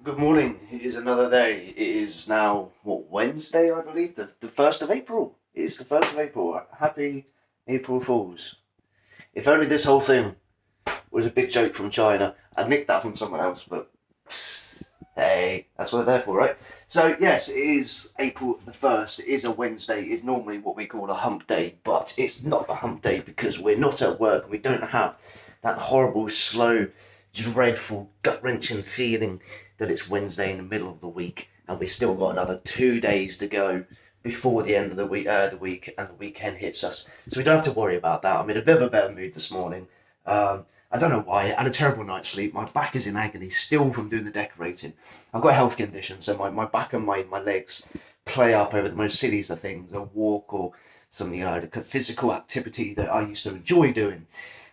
Good morning. It is another day. It is now, what, Wednesday, I believe? The 1st of April. It is the 1st of April. Happy April Fools. If only this whole thing was a big joke from China. I nicked that from someone else, but hey, that's what they're there for, right? So, yes, it is April the 1st. It is a Wednesday. It is normally what we call a hump day, but it's not a hump day because we're not at work and we don't have that horrible, slow, dreadful, gut-wrenching feeling that it's Wednesday in the middle of the week and we still got another 2 days to go before the end of the week and the weekend hits us. So we don't have to worry about that. I'm in a bit of a better mood this morning. I don't know why. I had a terrible night's sleep. My back is in agony still from doing the decorating. I've got a health condition, so my back and my legs play up over the most silliest of things, a walk or some like a physical activity that I used to enjoy doing.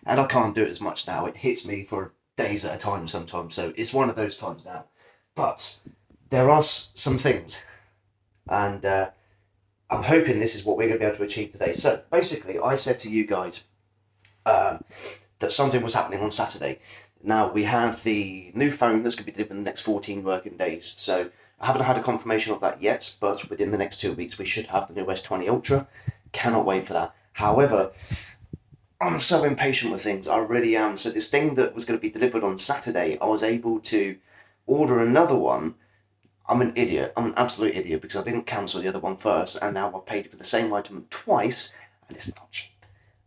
And I can't do it as much now. It hits me for days at a time sometimes, so it's one of those times now. But there are some things, and I'm hoping this is what we're going to be able to achieve today. So basically, I said to you guys that something was happening on Saturday. Now, we had the new phone that's going to be delivered in the next 14 working days. So I haven't had a confirmation of that yet, but within the next 2 weeks, we should have the new S20 Ultra. Cannot wait for that. However, I'm so impatient with things. I really am. So this thing that was going to be delivered on Saturday, I was able to order another one. I'm an idiot. I'm an absolute idiot because I didn't cancel the other one first, and now I've paid for the same item twice, and it's not cheap.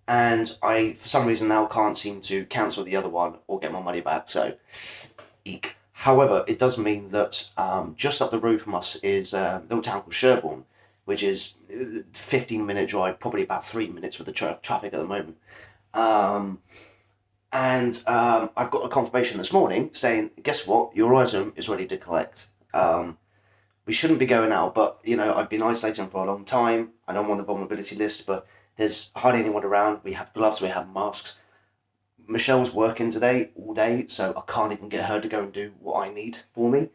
And I, for some reason, now can't seem to cancel the other one or get my money back. So, eek. However, it does mean that just up the road from us is a little town called Sherborne, which is a 15-minute drive, probably about 3 minutes with the traffic at the moment. And I've got a confirmation this morning saying, guess what, your item is ready to collect. We shouldn't be going out, but, I've been isolating for a long time. I don't want the vulnerability list, but there's hardly anyone around. We have gloves, we have masks. Michelle's working today, all day, so I can't even get her to go and do what I need for me.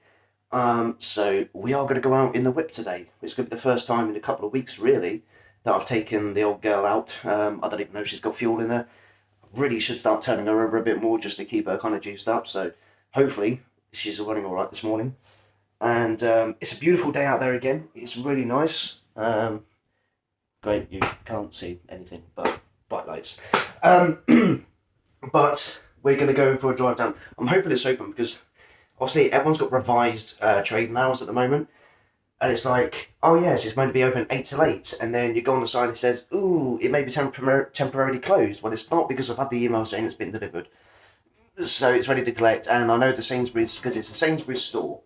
So we are going to go out in the whip today. It's going to be the first time in a couple of weeks, really, that I've taken the old girl out. I don't even know if she's got fuel in her. Really should start turning her over a bit more just to keep her kind of juiced up. So hopefully she's running all right this morning. And it's a beautiful day out there again. It's really nice. Great, you can't see anything but bright lights. But we're going to go for a drive down. I'm hoping it's open because obviously everyone's got revised trading hours at the moment. And it's like, oh yes, it's meant to be open 8 till 8. And then you go on the side and it says, ooh, it may be temporarily closed. Well, it's not because I've had the email saying it's been delivered. So it's ready to collect. And I know the Sainsbury's, because it's a Sainsbury's store,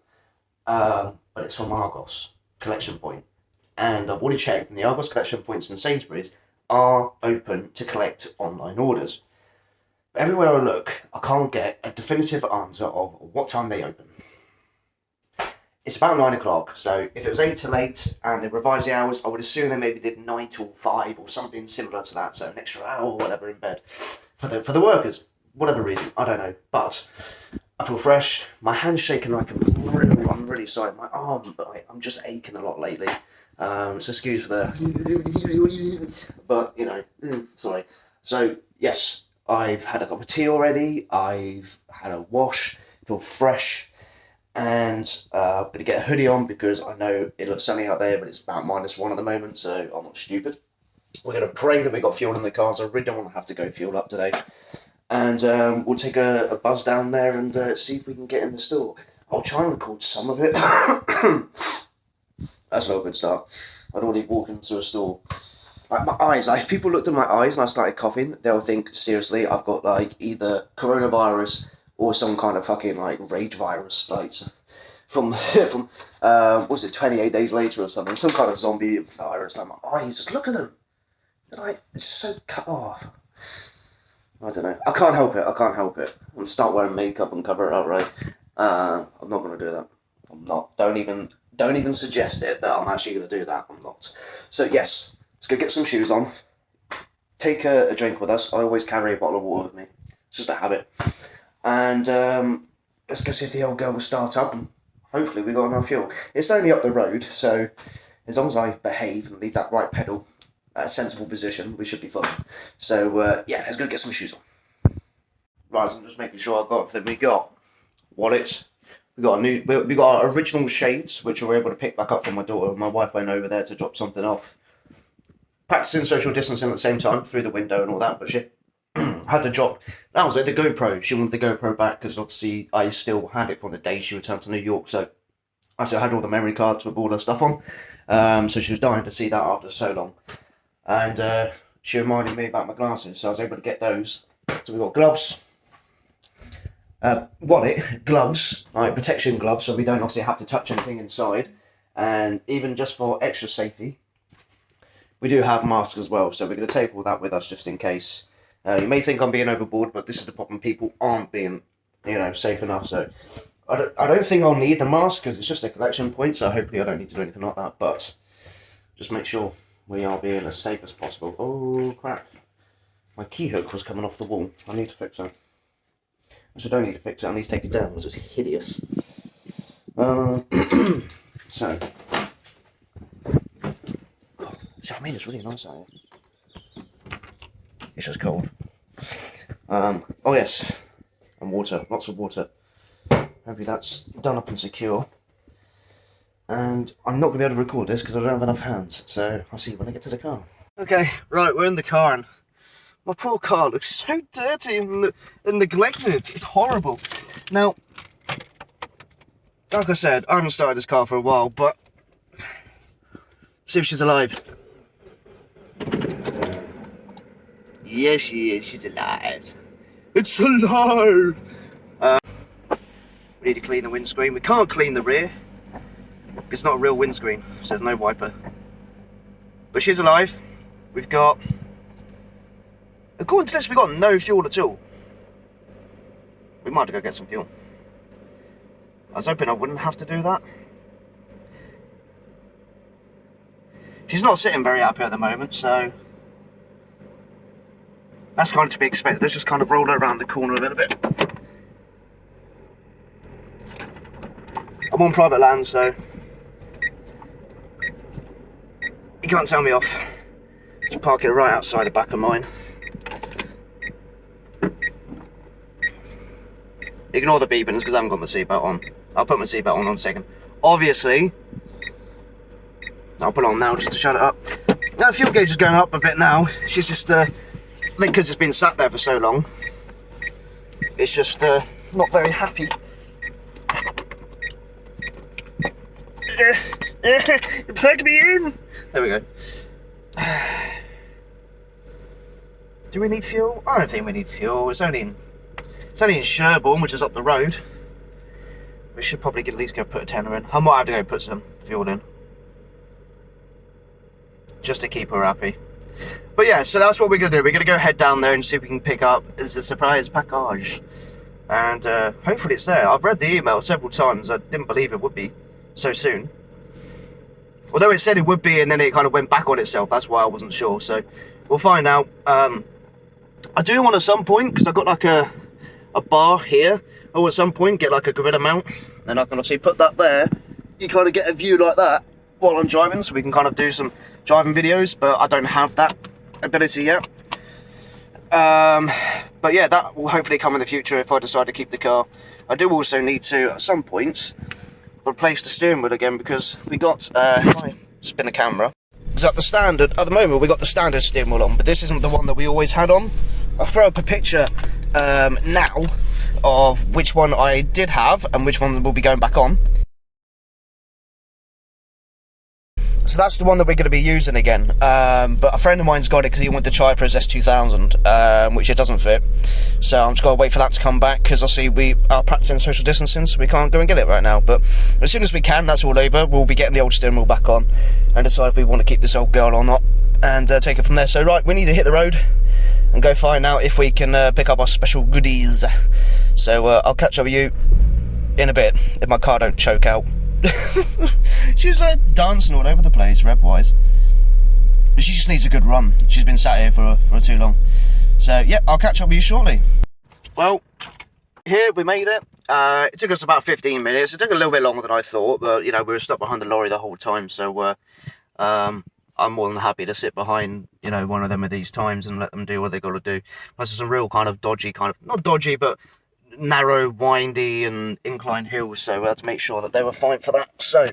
but it's from Argos collection point. And I've already checked, and the Argos collection points in Sainsbury's are open to collect online orders. But everywhere I look, I can't get a definitive answer of what time they open. It's about 9 o'clock, so if it was 8 till 8 and they revised the hours, I would assume they maybe did 9 till 5 or something similar to that, so an extra hour or whatever in bed. For the workers, whatever reason, I don't know. But I feel fresh, my hand's shaking like I'm really sorry, my arm, I'm just aching a lot lately. So excuse for the... But, sorry. So, yes, I've had a cup of tea already, I've had a wash, feel fresh. And I'm going to get a hoodie on because I know it looks sunny out there, but it's about -1 at the moment, so I'm not stupid. We're going to pray that we got fuel in the cars. I really don't want to have to go fuel up today. And we'll take a buzz down there and see if we can get in the store. I'll try and record some of it. That's not a good start. I'd already walk into a store. Like my eyes, if people looked at my eyes and I started coughing, they'll think, seriously, I've got like either coronavirus or some kind of fucking like rage virus, like from what was it, 28 days later or something, some kind of zombie virus. Like my eyes, just look at them. They're like so cut off. I don't know. I can't help it. I'm gonna start wearing makeup and cover it up, right? I'm not gonna do that. I'm not. Don't even suggest it that I'm actually gonna do that. I'm not. So yes, let's go get some shoes on. Take a drink with us. I always carry a bottle of water with me. It's just a habit. And let's go see if the old girl will start up, and hopefully we got enough fuel. It's only up the road, so as long as I behave and leave that right pedal at a sensible position, we should be fine. So yeah, let's go get some shoes on. Right, I'm just making sure I've got everything we got. Wallet, we got our original shades, which we were able to pick back up from my daughter. My wife went over there to drop something off, practicing social distancing at the same time through the window and all that, but she had to drop. That was it, the GoPro. She wanted the GoPro back because obviously I still had it from the day she returned to New York, so I still had all the memory cards with all her stuff on. So she was dying to see that after so long. And she reminded me about my glasses, so I was able to get those. So we got gloves, wallet, gloves, like protection gloves, so we don't obviously have to touch anything inside. And even just for extra safety, we do have masks as well, so we're going to take all that with us just in case. You may think I'm being overboard, but this is the problem. People aren't being, safe enough. So I don't think I'll need the mask because it's just a collection point. So hopefully I don't need to do anything like that. But just make sure we are being as safe as possible. Oh crap! My key hook was coming off the wall. I need to fix it. Actually, I don't need to fix it. I need to take it down because it's hideous. So. See what I mean? It's really nice out here. It's just cold. Oh yes, and water, lots of water. Hopefully that's done up and secure. And I'm not going to be able to record this because I don't have enough hands, so I'll see you when I get to the car. Okay, right, we're in the car and my poor car looks so dirty and neglected. It's horrible. Now, like I said, I haven't started this car for a while, but see if she's alive. Yes, she is. She's alive. It's alive! We need to clean the windscreen. We can't clean the rear. It's not a real windscreen, so there's no wiper. But she's alive. We've got... According to this, we've got no fuel at all. We might have to go get some fuel. I was hoping I wouldn't have to do that. She's not sitting very happy at the moment, so... That's kind of to be expected. Let's just kind of roll her around the corner a little bit. I'm on private land, so you can't tell me off. Just park it right outside the back of mine. Ignore the beepings because I haven't got my seatbelt on. I'll put my seatbelt on in a second. Obviously, I'll put it on now just to shut it up. Now, the fuel gauge is going up a bit now. She's just because it's been sat there for so long, it's just not very happy. Plug me in! There we go. Do we need fuel? I don't think we need fuel. It's only in Sherborne, which is up the road. We should probably at least go put a tenner in. I might have to go put some fuel in, just to keep her happy. But yeah, so that's what we're going to do. We're going to go head down there and see if we can pick up as a surprise package. And hopefully it's there. I've read the email several times. I didn't believe it would be so soon. Although it said it would be and then it kind of went back on itself. That's why I wasn't sure. So we'll find out. I do want at some point, because I've got like a bar here. I will at some point get like a Gorilla mount. And I can obviously put that there. You kind of get a view like that while I'm driving. So we can kind of do some driving videos, but I don't have that ability yet. But yeah, that will hopefully come in the future if I decide to keep the car. I do also need to, at some point, replace the steering wheel again because we got, spin the camera. Because at the moment we got the standard steering wheel on, but this isn't the one that we always had on. I'll throw up a picture now of which one I did have and which one will be going back on. So that's the one that we're going to be using again, but a friend of mine's got it because he wanted to try it for his S2000, which it doesn't fit. So I'm just going to wait for that to come back because obviously we are practicing social distancing, so we can't go and get it right now. But as soon as we can, that's all over, we'll be getting the old steering wheel back on and decide if we want to keep this old girl or not and take it from there. So right, we need to hit the road and go find out if we can pick up our special goodies. So I'll catch up with you in a bit if my car don't choke out. She's like dancing all over the place, rev-wise. She just needs a good run. She's been sat here for too long. So, yeah, I'll catch up with you shortly. Well, here we made it. It took us about 15 minutes. It took a little bit longer than I thought, but, you know, we were stuck behind the lorry the whole time. So, I'm more than happy to sit behind, you know, one of them at these times and let them do what they got to do. Plus, there's some real kind of dodgy, not dodgy, but narrow, windy and inclined hills, so we had to make sure that they were fine for that. So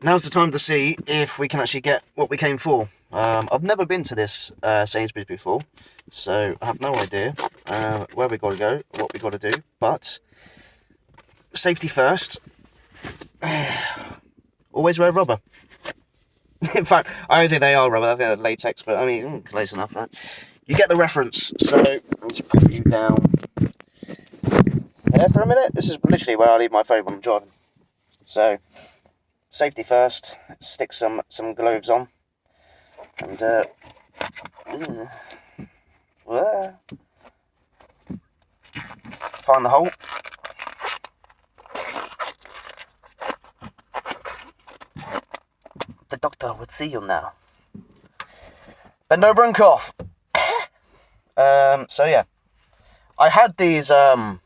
now's the time to see if we can actually get what we came for. I've never been to this Sainsbury's before, so I have no idea where we got to go, what we got to do, but safety first. Always wear rubber. In fact, I don't think they are rubber, I think they're latex, but I mean, close enough, right? You get the reference, so let's put you down there for a minute. This is literally where I leave my phone when I'm driving. So, safety first, stick some gloves on, and find the hole. The doctor would see you now. Bend over and cough. So yeah, I had these other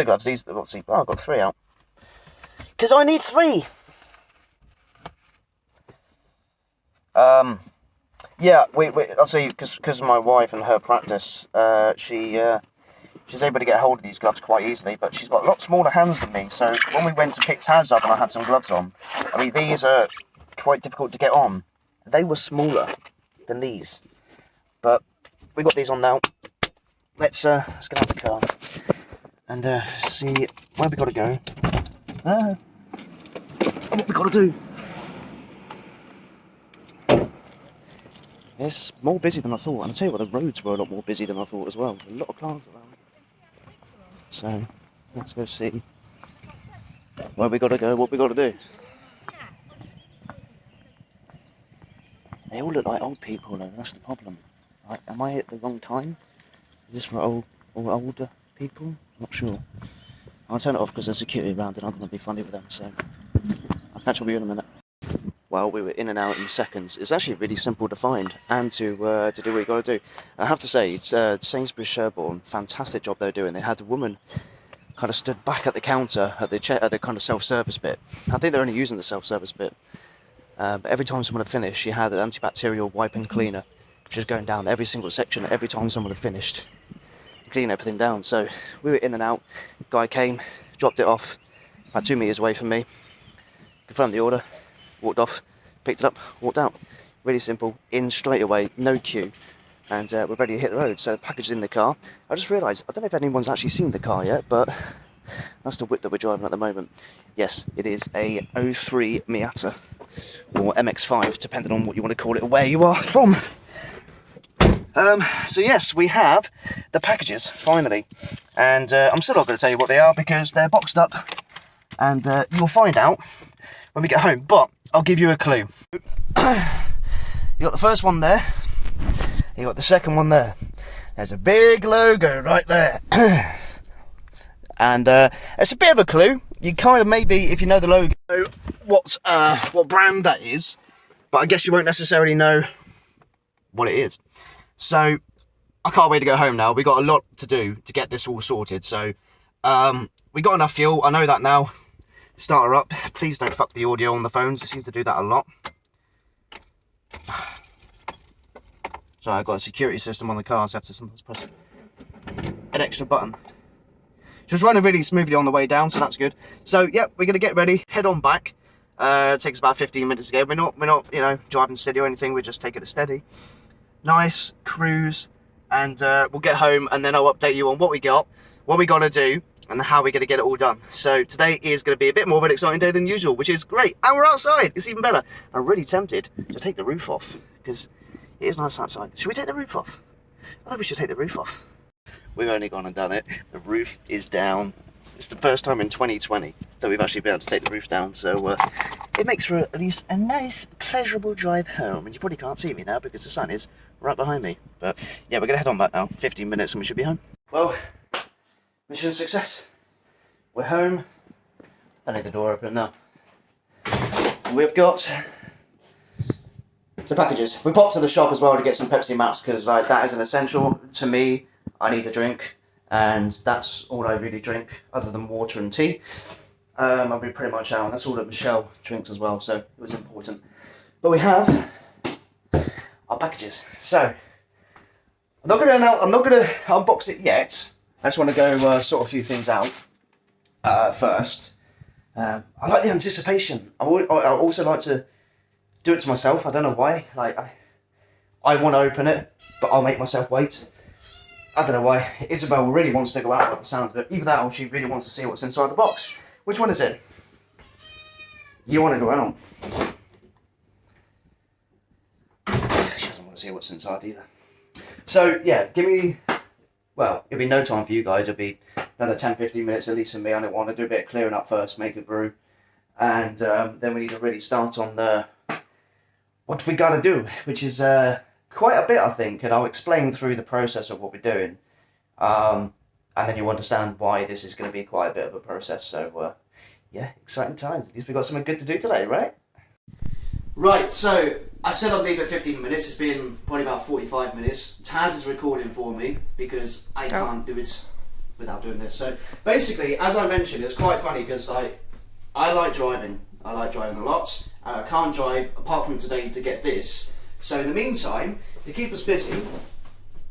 gloves. These, let's see. Oh, I've got 3 out. Cause I need 3. Yeah, I'll see. Because my wife and her practice, she's able to get a hold of these gloves quite easily. But she's got a lot smaller hands than me. So when we went to pick Taz up and I had some gloves on, I mean these are quite difficult to get on. They were smaller than these, but we got these on now. Let's get out the car and see where we got to go. What we got to do. It's more busy than I thought, and I'll tell you what, the roads were a lot more busy than I thought as well. A lot of cars around. So let's go see where we got to go, what we got to do. They all look like old people though, that's the problem. Like, am I at the wrong time? Is this for older people? I'm not sure. I'll turn it off because there's security around and I'm going to be funny with them, so I'll catch up with you in a minute. Well, we were in and out in seconds. It's actually really simple to find and to do what you got to do. I have to say, it's Sainsbury's Sherborne, fantastic job they're doing. They had a woman kind of stood back at the counter at the kind of self-service bit. I think they're only using the self-service bit. But every time someone had finished, she had an antibacterial wipe and cleaner, which was going down every single section every time someone had finished, cleaning everything down. So we were in and out. Guy came, dropped it off about 2 meters away from me, confirmed the order, walked off, picked it up, walked out. Really simple, in straight away, no queue, and we're ready to hit the road. So the package is in the car. I just realised, I don't know if anyone's actually seen the car yet, but that's the whip that we're driving at the moment. Yes, it is a 03 Miata, or MX-5, depending on what you want to call it, or where you are from. So yes, we have the packages, finally. And I'm still not going to tell you what they are, because they're boxed up, and you'll find out when we get home. But I'll give you a clue. You got the first one there, you got the second one there. There's a big logo right there. And it's a bit of a clue. You kind of maybe, if you know the logo, what brand that is, but I guess you won't necessarily know what it is. So I can't wait to go home now. We got a lot to do to get this all sorted. So we got enough fuel. I know that now. Start her up. Please don't fuck the audio on the phones. It seems to do that a lot. So I got a security system on the car, so I have to sometimes press an extra button. Just running really smoothly on the way down, so that's good. So yeah, we're gonna get ready, head on back. It takes about 15 minutes to get. We're not, driving steady or anything. We're just taking it steady. Nice cruise, and we'll get home, and then I'll update you on what we got, what we gotta do, and how we're gonna get it all done. So today is gonna be a bit more of an exciting day than usual, which is great. And we're outside. It's even better. I'm really tempted to take the roof off because it is nice outside. Should we take the roof off? I think we should take the roof off. We've only gone and done it. The roof is down. It's the first time in 2020 that we've actually been able to take the roof down, so it makes for at least a nice, pleasurable drive home. And you probably can't see me now because the sun is right behind me. But yeah, we're going to head on back now. 15 minutes and we should be home. Well, mission success. We're home. I need the door open now. We've got some packages. We popped to the shop as well to get some Pepsi Max because that is an essential to me. I need a drink, and that's all I really drink other than water and tea. I'll be pretty much out, and that's all that Michelle drinks as well, so it was important. But we have our packages. So I'm not gonna unbox it yet, I just want to go sort a few things out first. I like the anticipation. I also like to do it to myself. I don't know why. Like I want to open it, but I'll make myself wait. I don't know why. Isabel really wants to go out by the sounds of it. Either that or she really wants to see what's inside the box. Which one is it? You want to go out. She doesn't want to see what's inside either. So, yeah, give me... Well, it'll be no time for you guys. It'll be another 10-15 minutes at least for me. I don't want to do a bit of clearing up first, make a brew. And then we need to really start on the... what we got to do, which is... quite a bit, I think, and I'll explain through the process of what we're doing. And then you'll understand why this is going to be quite a bit of a process. So, yeah, exciting times. At least we've got something good to do today, right? Right, so I said I'd leave it 15 minutes. It's been probably about 45 minutes. Taz is recording for me because I can't do it without doing this. So, basically, as I mentioned, it's quite funny because I like driving. I like driving a lot. I can't drive, apart from today, to get this. So in the meantime, to keep us busy,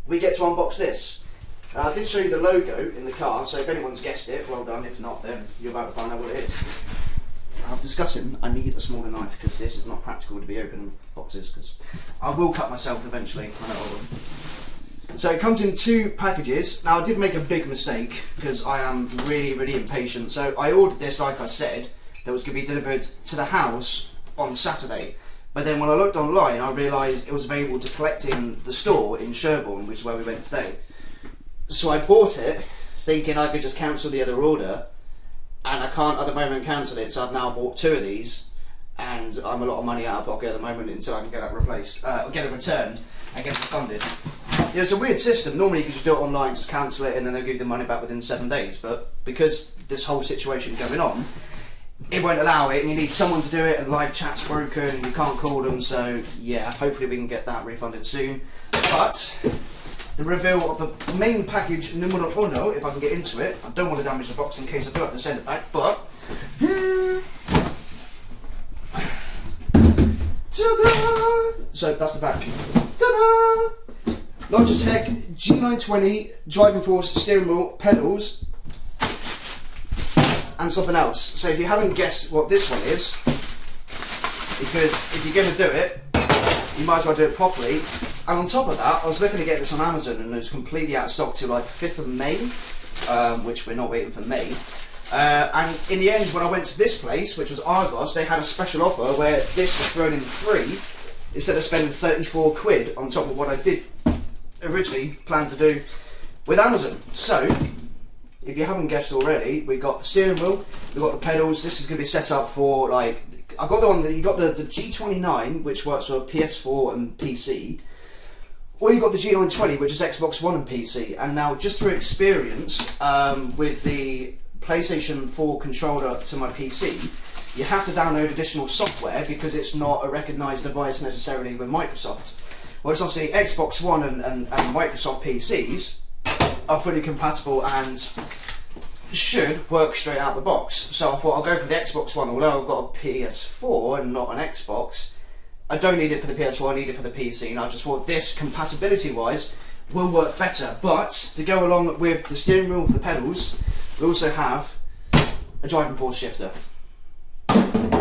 we get to unbox this. I did show you the logo in the car, so if anyone's guessed it, well done. If not, then you're about to find out what it is. I was discussing, I need a smaller knife because this is not practical to be opening boxes, because I will cut myself eventually. I know I will. So it comes in 2 packages. Now I did make a big mistake because I am really, really impatient. So I ordered this, like I said, that was going to be delivered to the house on Saturday. But then when I looked online, I realised it was available to collect in the store in Sherborne, which is where we went today. So I bought it, thinking I could just cancel the other order, and I can't at the moment cancel it, so I've now bought 2 of these, and I'm a lot of money out of pocket at the moment until I can get it replaced, get it returned, and get it funded. Yeah, it's a weird system. Normally you can just do it online, just cancel it, and then they'll give you the money back within 7 days, but because this whole situation going on, it won't allow it, and you need someone to do it, and live chat's broken, and you can't call them, so yeah, hopefully we can get that refunded soon. But the reveal of the main package numero uno, if I can get into it, I don't want to damage the box in case I do have to send it back, but ta-da! So that's the back. Ta-da! Logitech G920 driving force steering wheel pedals and something else. So if you haven't guessed what this one is, because if you're going to do it, you might as well do it properly. And on top of that, I was looking to get this on Amazon and it was completely out of stock till like 5th of May, which we're not waiting for May. And in the end, when I went to this place, which was Argos, they had a special offer where this was thrown in free instead of spending 34 quid on top of what I did originally plan to do with Amazon. So, if you haven't guessed already, we got the steering wheel, we got the pedals. This is going to be set up for like, I got the one that you got the G29, which works for PS4 and PC, or you got the G920, which is Xbox One and PC. And now, just through experience with the PlayStation 4 controller to my PC, you have to download additional software because it's not a recognised device necessarily with Microsoft. Whereas obviously Xbox One and Microsoft PCs are fully compatible and should work straight out the box. So I thought I'll go for the Xbox One, although I've got a PS4 and not an Xbox. I don't need it for the PS4, I need it for the PC, and I just thought this, compatibility wise, will work better. But to go along with the steering wheel, the pedals, we also have a driving force shifter.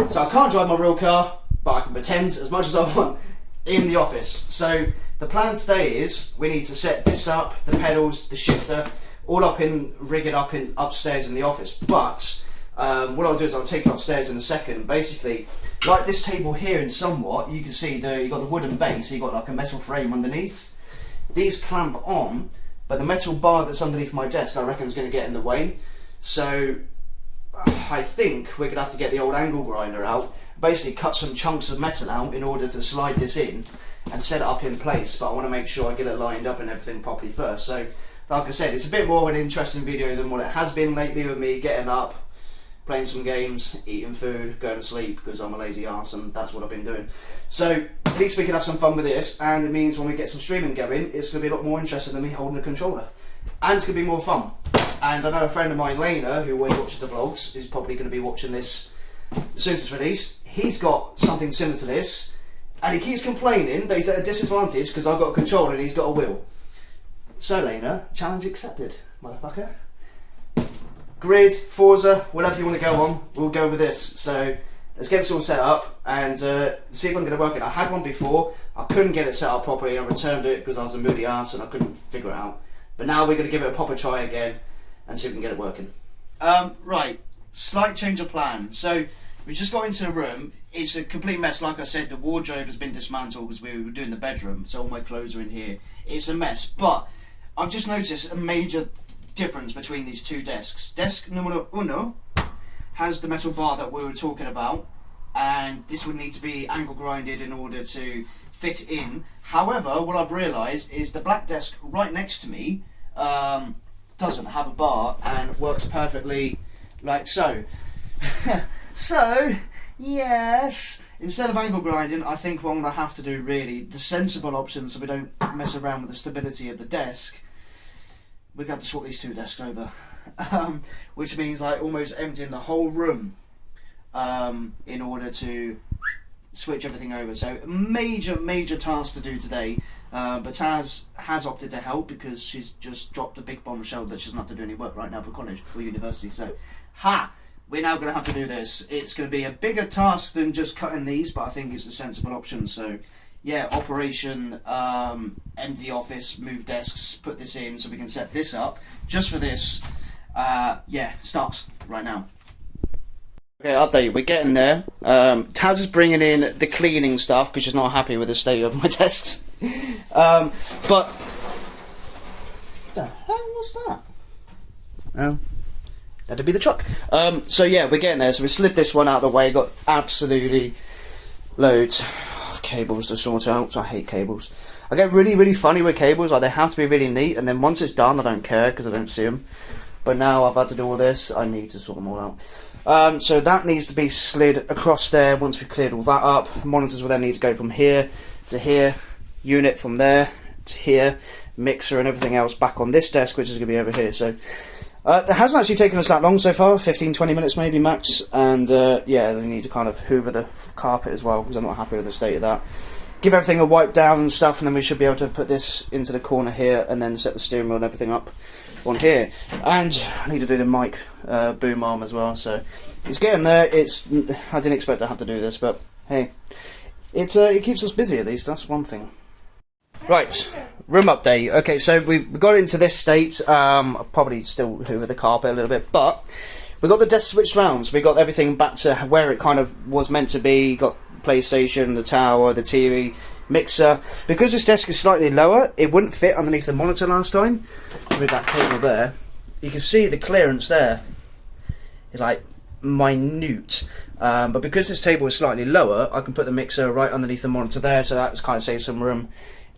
So I can't drive my real car, but I can pretend as much as I want in the office. So the plan today is we need to set this up, the pedals, the shifter, all up in, rig it up in upstairs in the office. But what I'll do is I'll take it upstairs in a second. Basically, like this table here in somewhat, you can see you've got the wooden base, you've got like a metal frame underneath. These clamp on, but the metal bar that's underneath my desk I reckon is going to get in the way. So I think we're going to have to get the old angle grinder out, basically cut some chunks of metal out in order to slide this in and set it up in place. But I want to make sure I get it lined up and everything properly first. So like I said, it's a bit more of an interesting video than what it has been lately with me getting up, playing some games, eating food, going to sleep because I'm a lazy arse and that's what I've been doing. So at least we can have some fun with this, and it means when we get some streaming going, it's going to be a lot more interesting than me holding a controller. And it's going to be more fun. And I know a friend of mine, Lena, who always watches the vlogs, is probably going to be watching this as soon as it's released. He's got something similar to this, and he keeps complaining that he's at a disadvantage because I've got a controller and he's got a wheel. So Lena, challenge accepted. motherfucker. Grid, Forza, whatever you want to go on, we'll go with this. So let's get this all set up and see if I'm going to work it. I had one before, I couldn't get it set up properly. I returned it because I was a moody ass and I couldn't figure it out. But now we're going to give it a proper try again and see if we can get it working. Right, slight change of plan. So we just got into the room. It's a complete mess. Like I said, the wardrobe has been dismantled because we were doing the bedroom, so all my clothes are in here. It's a mess, but I've just noticed a major difference between these two desks. Desk numero uno has the metal bar that we were talking about, and this would need to be angle grinded in order to fit in. However, what I've realised is the black desk right next to me doesn't have a bar and works perfectly like so. So, yes, instead of angle grinding, I think what I'm going to have to do really, the sensible option so we don't mess around with the stability of the desk, we're going to have to swap these two desks over. Which means like almost emptying the whole room in order to switch everything over. So major task to do today, but Taz has opted to help because she's just dropped a big bombshell that she doesn't have to do any work right now for college or university. So we're now going to have to do this. It's going to be a bigger task than just cutting these, but I think it's a sensible option. So yeah, operation empty office, move desks, put this in so we can set this up just for this. Yeah, starts right now. Okay, update, we're getting there. Taz is bringing in the cleaning stuff because she's not happy with the state of my desks. But the hell was that? Oh, that'd be the truck. So yeah, we're getting there. So we slid this one out of the way. Got absolutely loads of cables to sort out. I hate cables. I get really funny with cables. Like they have to be really neat, and then once it's done, I don't care because I don't see them. But now I've had to do all this, I need to sort them all out. So that needs to be slid across there once we've cleared all that up. The monitors will then need to go from here to here, unit from there to here, mixer and everything else back on this desk, which is going to be over here. So it hasn't actually taken us that long so far, 15-20 minutes maybe max. And yeah, we need to kind of hoover the carpet as well because I'm not happy with the state of that. Give everything a wipe down and stuff, and then we should be able to put this into the corner here and then set the steering wheel and everything up on here. And I need to do the mic boom arm as well, so it's getting there. I didn't expect to have to do this, but hey, it keeps us busy at least, that's one thing. Right, room update. Okay, so we got into this state. I'll probably still hoover the carpet a little bit, but we got the desk switched round, so we got everything back to where it kind of was meant to be. Got PlayStation, the tower, the TV, mixer. Because this desk is slightly lower, it wouldn't fit underneath the monitor last time. With that cable there, you can see the clearance there is like minute. But because this table is slightly lower, I can put the mixer right underneath the monitor there, so that's kind of saves some room.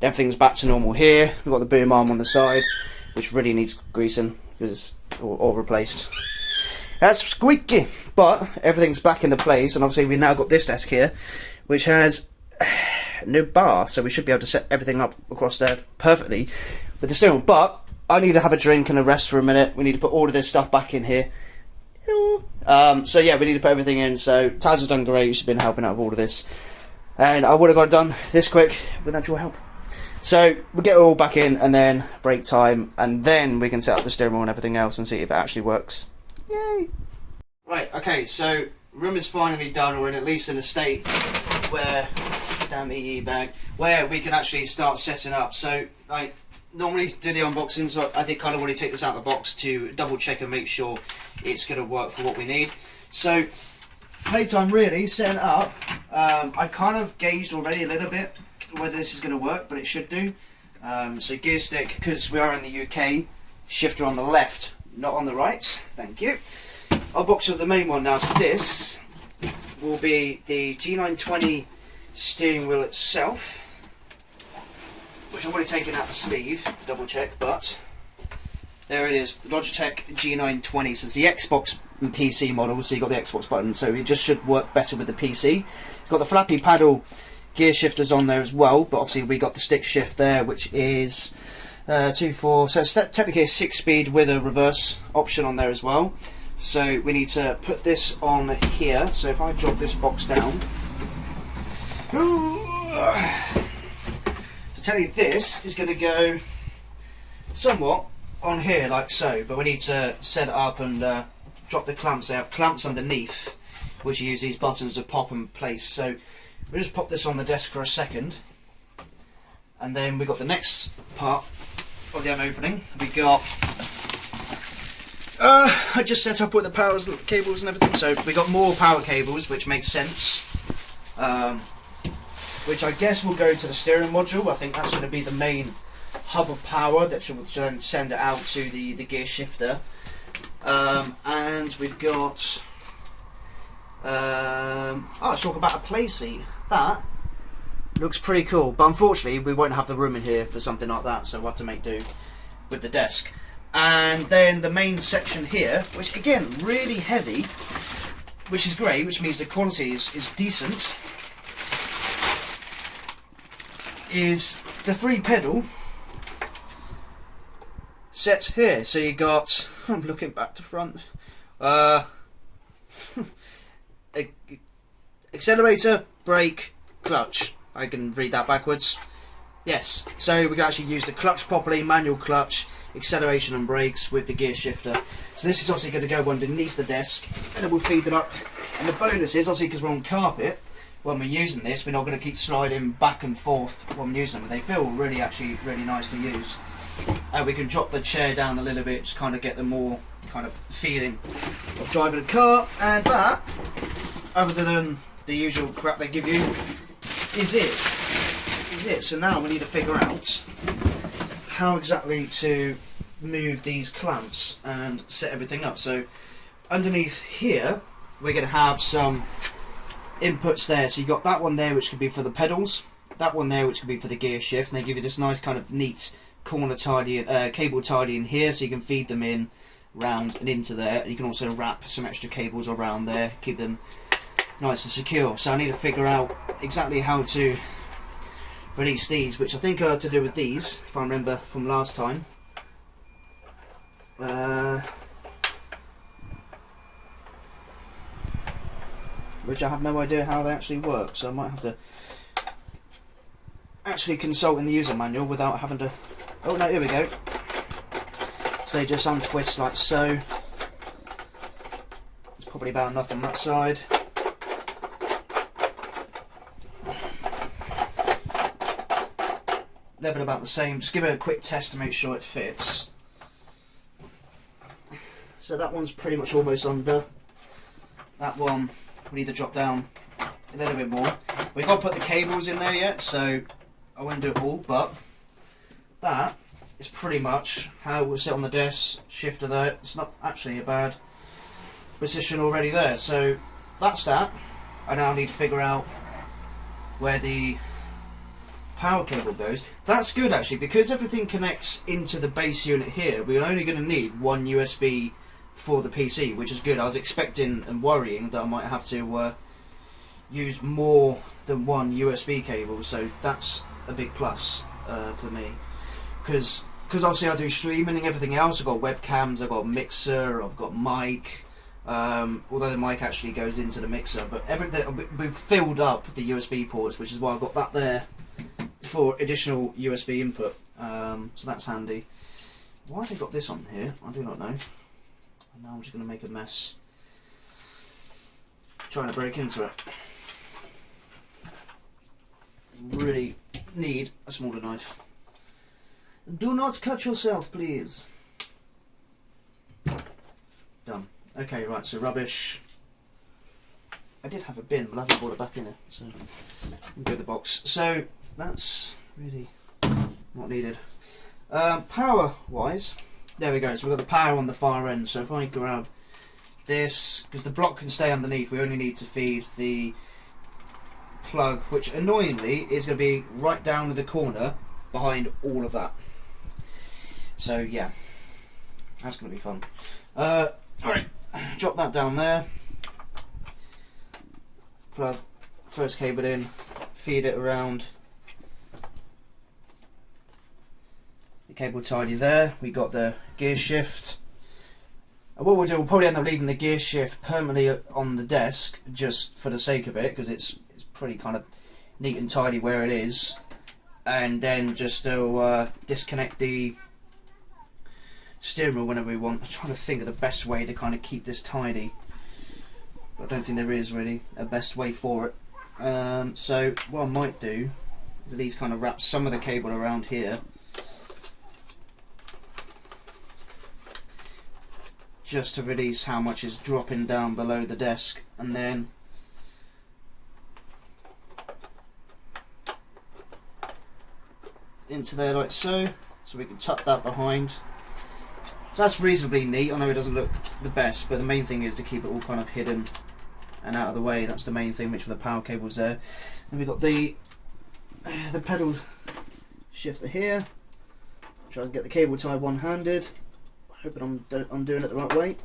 Everything's back to normal here. We've got the boom arm on the side, which really needs greasing because it's all replaced. That's squeaky, but everything's back into place, and obviously we've now got this desk here, which has no bar, so we should be able to set everything up across there perfectly with the steering wheel. But I need to have a drink and a rest for a minute. We need to put all of this stuff back in here. So yeah, we need to put everything in. So Taz has done great. She's been helping out with all of this, and I would have got it done this quick without your help. So we'll get it all back in, and then break time, and then we can set up the steering wheel and everything else and see if it actually works. Yay! Right, okay, so room is finally done, or at least in a state where, damn EE bag, where we can actually start setting up. So I normally do the unboxing, so I did kind of want to take this out of the box to double check and make sure it's going to work for what we need. So playtime really, setting it up, I kind of gauged already a little bit whether this is going to work, but it should do. So gear stick, because we are in the UK, shifter on the left, not on the right, thank you. I'll box up the main one now. So this will be the G920 steering wheel itself, which I've already taken out the sleeve to double check, but there it is, the Logitech G920. So it's the Xbox and PC model, so you've got the Xbox button, so it just should work better with the PC. It's got the flappy paddle gear shifters on there as well, but obviously we got the stick shift there, which is 2-4, so it's technically a 6-speed with a reverse option on there as well. So we need to put this on here. So if I drop this box down, to tell you, this is going to go somewhat on here like so, but we need to set it up and drop the clamps out. Clamps underneath, which you use these buttons to pop and place. So we'll just pop this on the desk for a second, and then we got the next part of the unopening. We got I just set up with the power cables and everything. So we got more power cables, which makes sense. Which I guess will go to the steering module. I think that's going to be the main hub of power that should then send it out to the gear shifter. And we've got let's talk about a play seat. That looks pretty cool, but unfortunately we won't have the room in here for something like that, so we'll have to make do with the desk. And then the main section here, which again really heavy, which is great, which means the quality is decent, is the 3 pedal set here. So you got, I'm looking back to front, accelerator, brake, clutch. I can read that backwards. Yes, so we can actually use the clutch properly, manual clutch, acceleration and brakes with the gear shifter. So this is obviously going to go underneath the desk, and then we'll feed it up. And the bonus is, obviously because we're on carpet, when we're using this, we're not going to keep sliding back and forth when we're using them. They feel really nice to use. We can drop the chair down a little bit, just kind of get the more kind of feeling of driving a car. And that, other than the usual crap they give you, is it. So now we need to figure out how exactly to move these clamps and set everything up. So underneath here we're going to have some inputs there. So you got that one there, which could be for the pedals, that one there which could be for the gear shift, and they give you this nice kind of neat corner tidy, cable tidy in here, so you can feed them in round and into there. And you can also wrap some extra cables around there, keep them nice and secure. So I need to figure out exactly how to release these, which I think are to do with these, if I remember from last time. Which I have no idea how they actually work, so I might have to actually consult in the user manual without having to... Oh no, here we go. So they just untwist like so. It's probably about enough on that side. Level about the same. Just give it a quick test to make sure it fits. So that one's pretty much almost under. That one we need to drop down a little bit more. We've got to put the cables in there yet, so I won't do it all, but that is pretty much how it will sit on the desk. Shifter there. It's not actually a bad position already there. So that's that. I now need to figure out where the power cable goes. That's good actually, because everything connects into the base unit here. We're only going to need one USB for the PC, which is good. I was expecting and worrying that I might have to use more than one USB cable, so that's a big plus for me, because obviously I do streaming and everything else. I've got webcams, I've got mixer, I've got mic, although the mic actually goes into the mixer, but everything, we've filled up the USB ports, which is why I've got that there for additional USB input, so that's handy. Why have they got this on here? I do not know. And now I'm just going to make a mess trying to break into it. Really need a smaller knife. Do not cut yourself, please. Done. Okay, right, so rubbish. I did have a bin, but I haven't brought it back in it, so I'll go to the box. So that's really not needed. Power wise, there we go. So we've got the power on the far end. So if I grab this, because the block can stay underneath, we only need to feed the plug, which annoyingly is going to be right down in the corner behind all of that. So yeah, that's going to be fun. Alright, drop that down there. Plug first cable in, feed it around. The cable tidy there. We got the gear shift. And what we'll do, we'll probably end up leaving the gear shift permanently on the desk just for the sake of it, because it's pretty kind of neat and tidy where it is. And then just to disconnect the steering wheel whenever we want. I'm trying to think of the best way to kind of keep this tidy. But I don't think there is really a best way for it. So what I might do is at least kind of wrap some of the cable around here. Just to release how much is dropping down below the desk, and then into there like so we can tuck that behind. So that's reasonably neat. I know it doesn't look the best, but the main thing is to keep it all kind of hidden and out of the way. That's the main thing. Make sure the power cable's there. And we've got the pedal shifter here. Try and get the cable tied one-handed. Hoping I'm doing it the right way.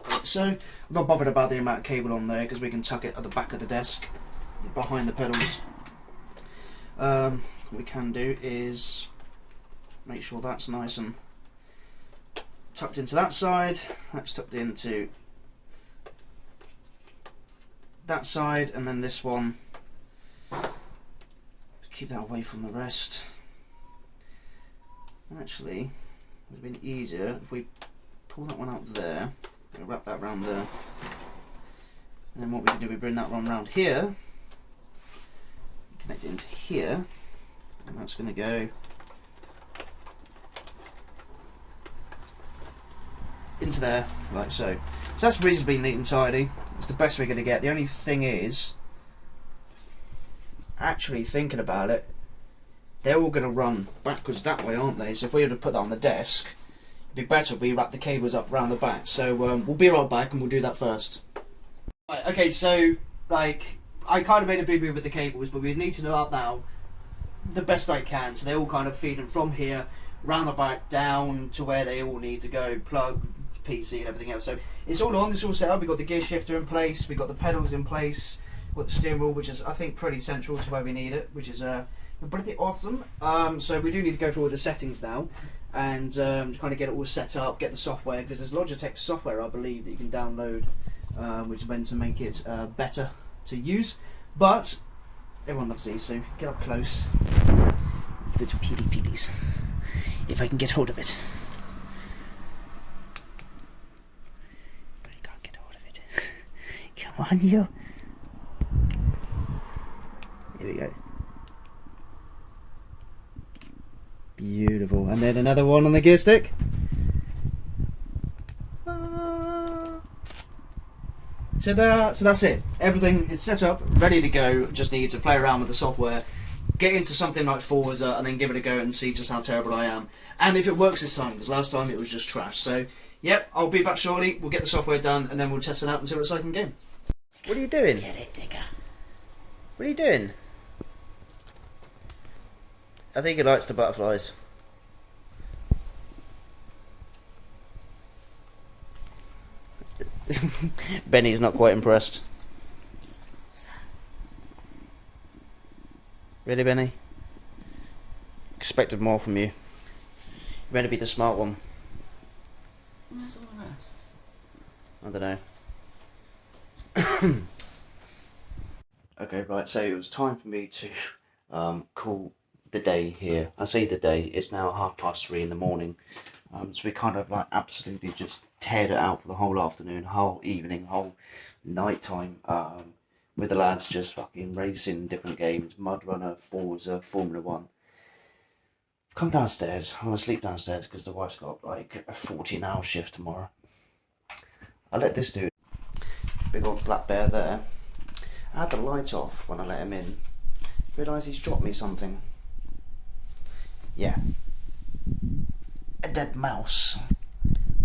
Like so, I'm not bothered about the amount of cable on there because we can tuck it at the back of the desk, behind the pedals. What we can do is make sure that's nice and tucked into that side. That's tucked into that side, and then this one. Keep that away from the rest. Actually, it would have been easier if we pull that one out there, and wrap that around there, and then what we can do, we bring that one around here, connect it into here, and that's going to go into there, like so. So that's reasonably neat and tidy. It's the best we're going to get. The only thing is, actually thinking about it, they're all going to run backwards that way, aren't they? So if we were to put that on the desk, it'd be better if we wrap the cables up round the back. So we'll be right back and we'll do that first. Right, okay, so like I kind of made a boo-boo with the cables, but we need to know out now the best I can. So they all kind of feeding from here, round the back, down to where they all need to go, plug, PC and everything else. So it's all on, it's all set up. We've got the gear shifter in place, we've got the pedals in place, we've got the steering wheel, which is I think pretty central to where we need it, which is pretty awesome. So we do need to go through all the settings now and kind of get it all set up, get the software, because there's Logitech software I believe that you can download, which is meant to make it better to use. But everyone loves these, so get up close. Little peedies, if I can get hold of it. But I can't get hold of it. Come on, you. Here we go. Beautiful. And then another one on the gear stick. Ta-da! So that's it. Everything is set up, ready to go. Just need to play around with the software, get into something like Forza, and then give it a go and see just how terrible I am. And if it works this time, because last time it was just trash. So, yep, I'll be back shortly. We'll get the software done, and then we'll test it out and see what it's like in game. What are you doing? Get it, Digger. What are you doing? I think he likes the butterflies. Benny's not quite impressed. What's that? Really, Benny? Expected more from you. You're meant to be the smart one. Where's all the rest? I don't know. Okay, right, so it was time for me to call the day here. I say the day, it's now 3:30 in the morning. So we kind of like absolutely just teared it out for the whole afternoon, whole evening, whole night time, with the lads just fucking racing different games, Mud Runner, Forza, Formula 1. I've come downstairs, I'm going to sleep downstairs because the wife's got like a 14-hour shift tomorrow. I let this dude, big old black bear there, I had the light off when I let him in, realised he's dropped me something. Yeah. A dead mouse.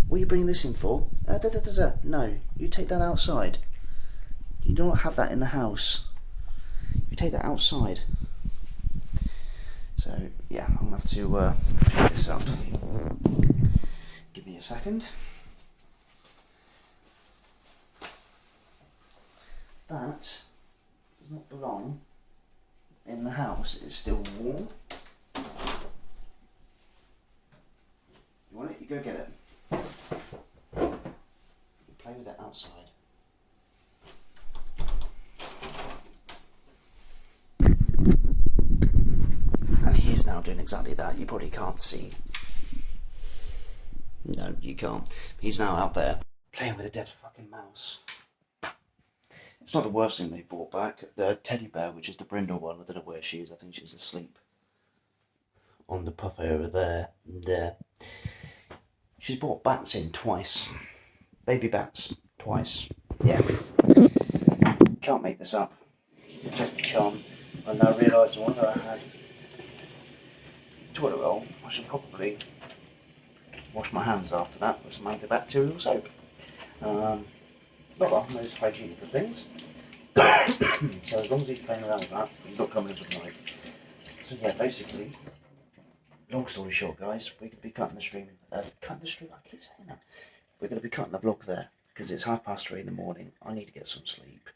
What are you bringing this in for? No, you take that outside. You do not have that in the house. You take that outside. So, yeah, I'm going to have to pick this up. Give me a second. That does not belong in the house. It's still warm. You want it? You go get it. You play with it outside. And he's now doing exactly that. You probably can't see. No, you can't. He's now out there playing with a dead fucking mouse. It's not the worst thing they brought back. The teddy bear, which is the Brindle one, I don't know where she is. I think she's asleep on the buffet over there. There. She's brought bats in twice. Baby bats. Twice. Yeah. Can't make this up. Just can't. And I realised whether I had toilet roll, I should probably wash my hands after that with some antibacterial soap. Not often those hygienic things. So as long as he's playing around with that, he's not coming in for the night. So yeah, basically, long story short, guys, we're going to be cutting the stream. I keep saying that. We're going to be cutting the vlog there because it's 3:30 in the morning. I need to get some sleep.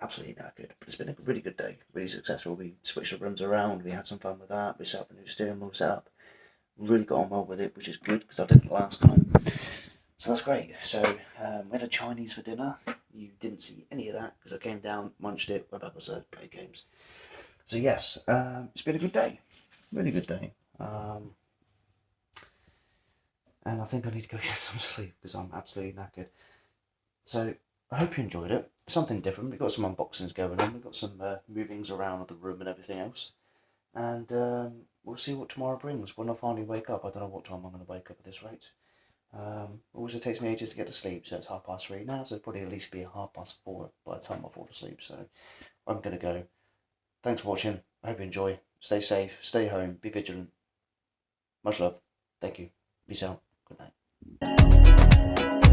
Absolutely knackered, but it's been a really good day, really successful. We switched the rooms around, we had some fun with that, we set up the new steering wheel setup, really got on well with it, which is good because I didn't last time. So that's great. So we had a Chinese for dinner. You didn't see any of that because I came down, munched it, went back upstairs, played games. So yes, it's been a good day, really good day. And I think I need to go get some sleep because I'm absolutely knackered. So I hope you enjoyed it. Something different. We've got some unboxings going on. We've got some movings around of the room and everything else. And we'll see what tomorrow brings. When I finally wake up, I don't know what time I'm going to wake up at this rate. Also takes me ages to get to sleep, so it's 3:30 now, so it'll probably at least be 4:30 by the time I fall asleep. So I'm going to go. Thanks for watching. I hope you enjoy. Stay safe. Stay home. Be vigilant. Much love. Thank you. Peace out. Good night.